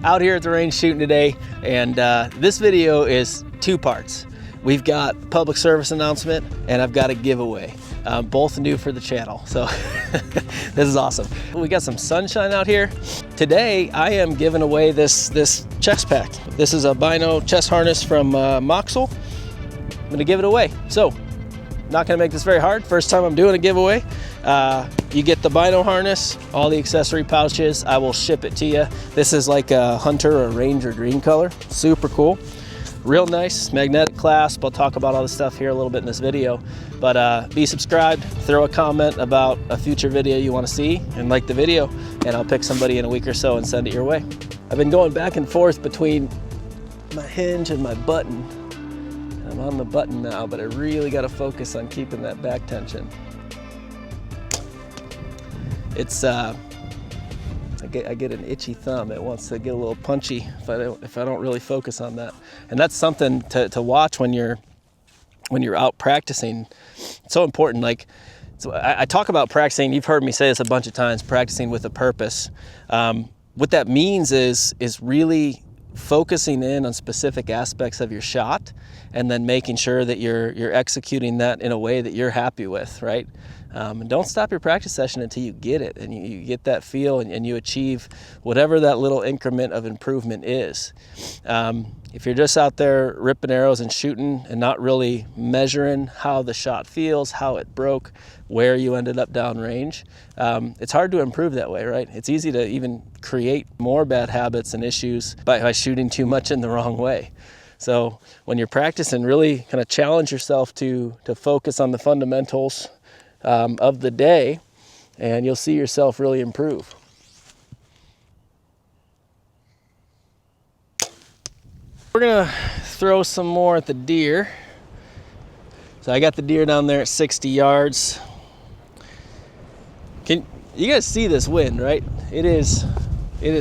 out here at the range shooting today, and this video is two parts. We've got public service announcement and I've got a giveaway, both new for the channel. So this is awesome. We got some sunshine out here. Today I am giving away this chest pack. This is a BINO chest harness from Moxel. I'm gonna give it away. So not gonna make this very hard. First time I'm doing a giveaway. You get the BINO harness, all the accessory pouches. I will ship it to you. This is like a hunter or ranger green color. Super cool. Real nice magnetic clasp. I'll talk about all this stuff here a little bit in this video, but be subscribed, throw a comment about a future video you want to see and like the video, and I'll pick somebody in a week or so and send it your way. I've been going back and forth between my hinge and my button. I'm on the button now, but I really got to focus on keeping that back tension. It's I get an itchy thumb. It wants to get a little punchy if I don't really focus on that. And that's something to watch when you're out practicing. It's so important. So I talk about practicing. You've heard me say this a bunch of times. Practicing with a purpose. What that means is really focusing in on specific aspects of your shot, and then making sure that you're executing that in a way that you're happy with, right? And don't stop your practice session until you get it and you get that feel and you achieve whatever that little increment of improvement is. If you're just out there ripping arrows and shooting and not really measuring how the shot feels, how it broke, where you ended up downrange, it's hard to improve that way, right? It's easy to even create more bad habits and issues by shooting too much in the wrong way. So when you're practicing, really kind of challenge yourself to focus on the fundamentals of the day, and you'll see yourself really improve. We're gonna throw some more at the deer. So I got the deer down there at 60 yards. Can you guys see this wind, right? It is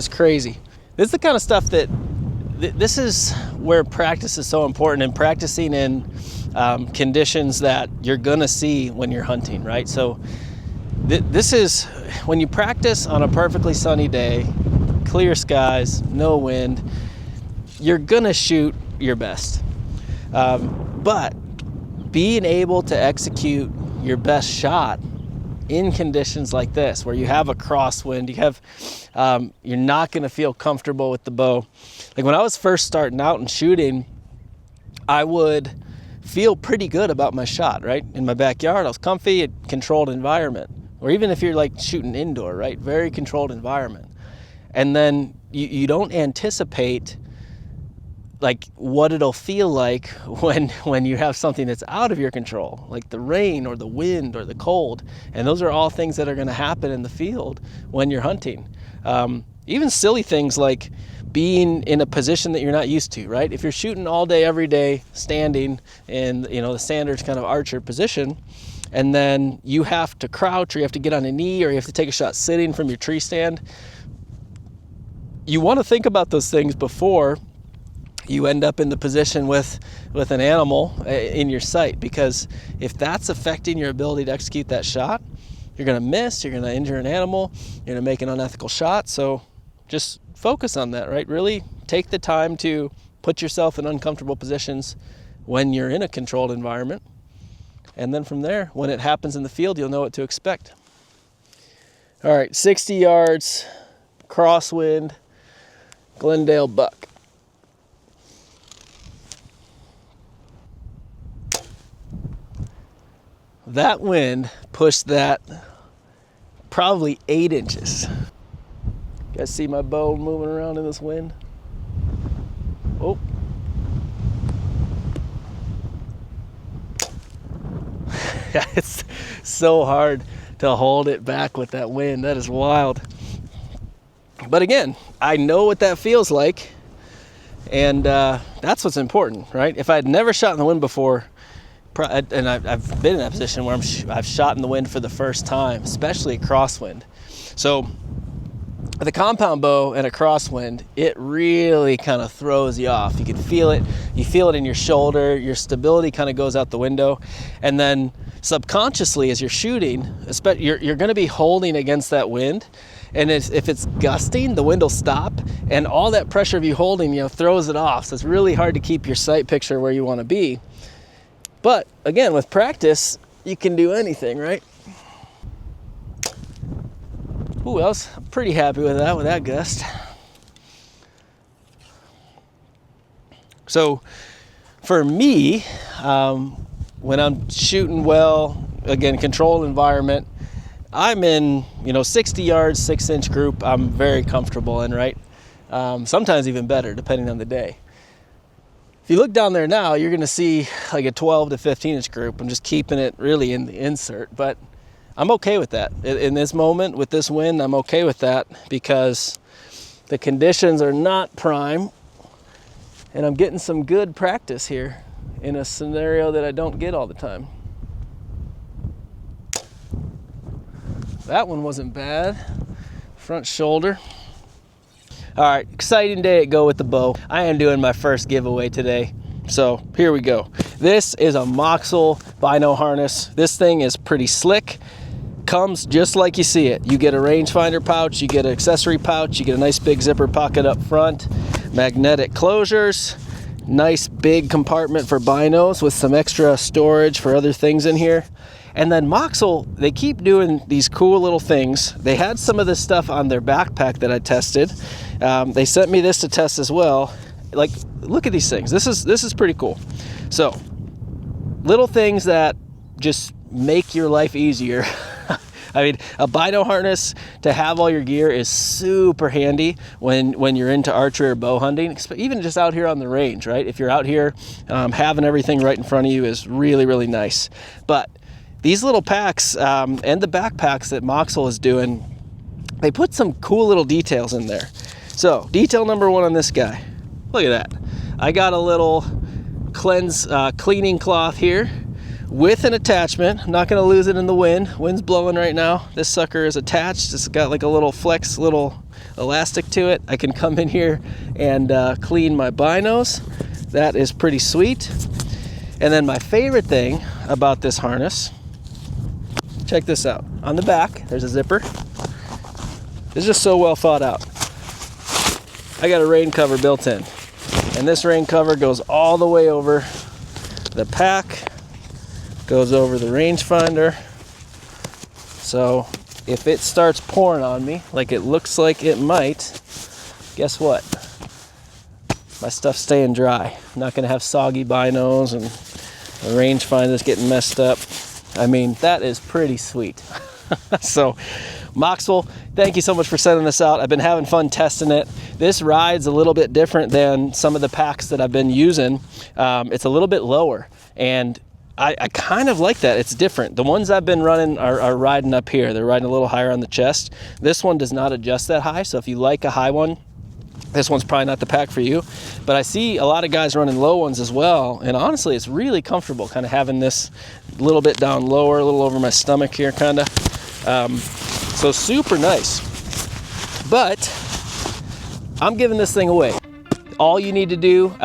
crazy. This is the kind of stuff that this is where practice is so important, and practicing in conditions that you're gonna see when you're hunting, right? So this is when you practice on a perfectly sunny day, clear skies, no wind, you're gonna shoot your best. But being able to execute your best shot in conditions like this, where you have a crosswind, you're not gonna feel comfortable with the bow. Like when I was first starting out and shooting, I would feel pretty good about my shot, right? In my backyard, I was comfy, a controlled environment. Or even if you're like shooting indoor, right? Very controlled environment. And then you don't anticipate like what it'll feel like when you have something that's out of your control, like the rain or the wind or the cold. And those are all things that are gonna happen in the field when you're hunting. Even silly things like being in a position that you're not used to, right? If you're shooting all day, every day, standing in the standard kind of archer position, and then you have to crouch, or you have to get on a knee, or you have to take a shot sitting from your tree stand, you want to think about those things before you end up in the position with an animal in your sight, because if that's affecting your ability to execute that shot, you're gonna miss, you're gonna injure an animal, you're gonna make an unethical shot. So just focus on that, right? Really take the time to put yourself in uncomfortable positions when you're in a controlled environment. And then from there, when it happens in the field, you'll know what to expect. All right, 60 yards, crosswind, Glendale buck. That wind pushed that probably 8 inches. You guys see my bow moving around in this wind? Oh. It's so hard to hold it back with that wind. That is wild. But again, I know what that feels like, and that's what's important, right? If I had never shot in the wind before, and I've been in that position where I've shot in the wind for the first time, especially a crosswind. So with a compound bow and a crosswind, it really kind of throws you off. You can feel it. You feel it in your shoulder. Your stability kind of goes out the window. And then subconsciously, as you're shooting, you're going to be holding against that wind. And if it's gusting, the wind will stop, and all that pressure of you holding, you know, throws it off. So it's really hard to keep your sight picture where you want to be. But again, with practice, you can do anything, right? Ooh, I was pretty happy with that gust. So for me, when I'm shooting well, again, controlled environment, I'm in, you know, 60 yards, 6-inch group, I'm very comfortable in, right? Sometimes even better, depending on the day. If you look down there now, you're gonna see like a 12 to 15-inch group. I'm just keeping it really in the insert, but I'm okay with that. In this moment, with this wind, I'm okay with that because the conditions are not prime, and I'm getting some good practice here in a scenario that I don't get all the time. That one wasn't bad. Front shoulder. All right, exciting day at Gowithabow. I am doing my first giveaway today. So here we go. This is a Moxel BINO harness. This thing is pretty slick. Comes just like you see it. You get a rangefinder pouch, you get an accessory pouch, you get a nice big zipper pocket up front, magnetic closures, nice big compartment for binos with some extra storage for other things in here. And then Moxel, they keep doing these cool little things. They had some of this stuff on their backpack that I tested. They sent me this to test as well. Like, look at these things. This is pretty cool. So, little things that just make your life easier. I mean, a BINO harness to have all your gear is super handy when you're into archery or bow hunting, even just out here on the range, right? If you're out here, having everything right in front of you is really, really nice. But these little packs and the backpacks that Moxel is doing, they put some cool little details in there. So, detail number one on this guy. Look at that. I got a little cleaning cloth here with an attachment. I'm not going to lose it in the wind. Wind's blowing right now. This sucker is attached. It's got like a little flex, little elastic to it. I can come in here and clean my binos. That is pretty sweet. And then my favorite thing about this harness, check this out. On the back, there's a zipper. It's just so well thought out. I got a rain cover built in. And this rain cover goes all the way over the pack, goes over the rangefinder. So if it starts pouring on me, like it looks like it might, guess what? My stuff's staying dry. I'm not gonna have soggy binos and the rangefinder's getting messed up. I mean, that is pretty sweet. So, Moxel, thank you so much for sending this out. I've been having fun testing it. This ride's a little bit different than some of the packs that I've been using. It's a little bit lower, and I kind of like that. It's different. The ones I've been running are riding up here. They're riding a little higher on the chest. This one does not adjust that high, so if you like a high one, this one's probably not the pack for you. But I see a lot of guys running low ones as well, and honestly, it's really comfortable kind of having this a little bit down lower, a little over my stomach here, kind of. So super nice. But I'm giving this thing away. All you need to do,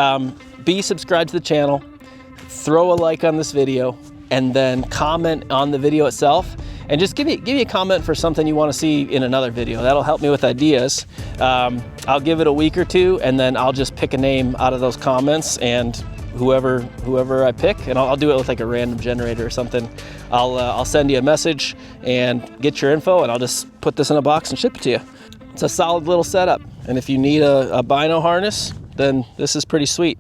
be subscribed to the channel, throw a like on this video, and then comment on the video itself. And just give me a comment for something you want to see in another video. That'll help me with ideas. I'll give it a week or two, and then I'll just pick a name out of those comments, and whoever I pick, and I'll do it with like a random generator or something. I'll send you a message and get your info, and I'll just put this in a box and ship it to you. It's a solid little setup, and if you need a BINO harness, then this is pretty sweet.